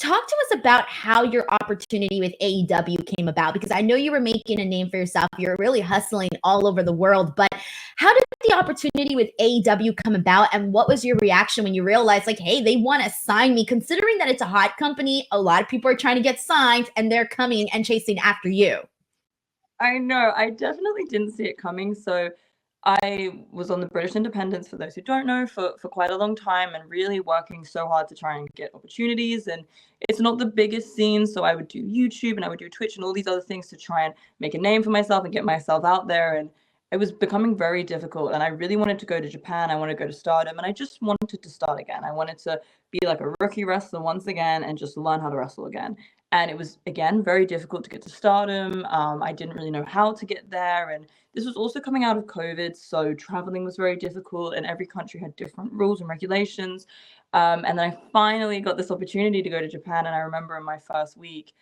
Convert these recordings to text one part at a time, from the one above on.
talk to us about how your opportunity with AEW came about, because I know you were making a name for yourself. You're really hustling all over the world, but how did the opportunity with AEW come about, and what was your reaction when you realized, like, hey, they want to sign me, considering that it's a hot company, a lot of people are trying to get signed, and they're coming and chasing after you? I know, I definitely didn't see it coming. So I was on the British Independents, for those who don't know, for quite a long time, and really working so hard to try and get opportunities. And it's not the biggest scene, so I would do YouTube and I would do Twitch and all these other things to try and make a name for myself and get myself out there. And it was becoming very difficult. And I really wanted to go to Japan. I wanted to go to Stardom, and I just wanted to start again. I wanted to be like a rookie wrestler once again and just learn how to wrestle again. And it was, again, very difficult to get to Stardom. I didn't really know how to get there. And this was also coming out of COVID, so traveling was very difficult, and every country had different rules and regulations. And then I finally got this opportunity to go to Japan. And I remember in my first week,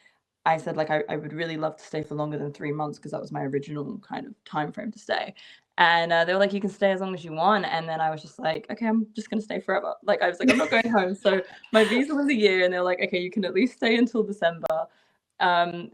I said, like, I would really love to stay for longer than 3 months, because that was my original kind of time frame to stay. And they were like, you can stay as long as you want. And then I was just like, okay, I'm just going to stay forever. Like, I was like, I'm not going home. So my visa was a year, and they're like, okay, you can at least stay until December.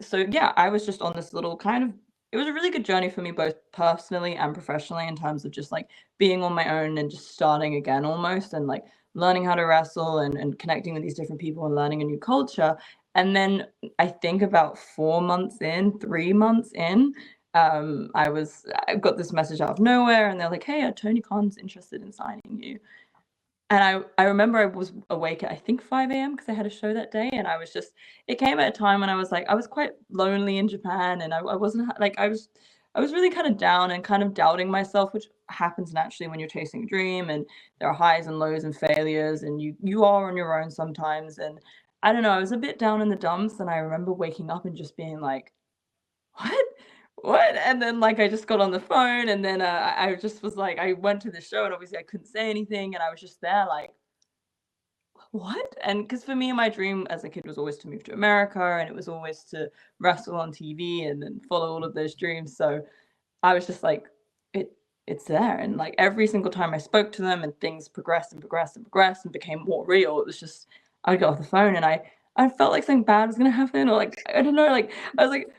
So yeah, I was just on this little kind of, it was a really good journey for me, both personally and professionally, in terms of just like being on my own and just starting again almost, and like learning how to wrestle and connecting with these different people and learning a new culture. And then I think about 4 months in, 3 months in, I got this message out of nowhere, and they're like, hey, Tony Khan's interested in signing you. And I remember I was awake at, I think, 5 a.m. because I had a show that day. And I was just, it came at a time when I was like, I was quite lonely in Japan, and I wasn't like, I was really kind of down and kind of doubting myself, which happens naturally when you're chasing a dream, and there are highs and lows and failures, and you are on your own sometimes. And I don't know, I was a bit down in the dumps, and I remember waking up and just being like, what? What? And then, like, I just got on the phone, and then I just was like, I went to the show, and obviously I couldn't say anything, and I was just there like, what? And because for me, my dream as a kid was always to move to America, and it was always to wrestle on TV and then follow all of those dreams. So I was just like, it's there. And like every single time I spoke to them, and things progressed and progressed and progressed and became more real, it was just, I would get off the phone, and I felt like something bad was gonna happen, or like, I don't know, like I was like,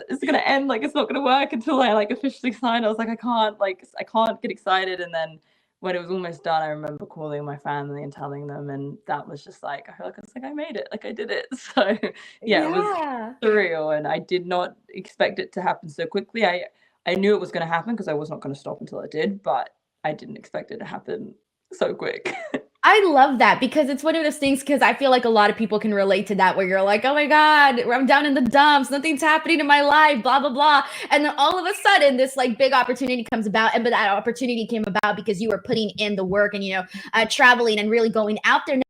it's gonna end, like it's not gonna work until I like officially sign. I was like, I can't get excited. And then when it was almost done, I remember calling my family and telling them, and that was just like, I feel like, I was like, I made it, like I did it. So yeah, it was surreal, and I did not expect it to happen so quickly. I knew it was going to happen, because I was not going to stop until it did, but I didn't expect it to happen so quick. I love that, because it's one of those things, because I feel like a lot of people can relate to that, where you're like, oh my God, I'm down in the dumps, nothing's happening in my life, blah, blah, blah. And then all of a sudden this like big opportunity comes about. But that opportunity came about because you were putting in the work and, traveling and really going out there.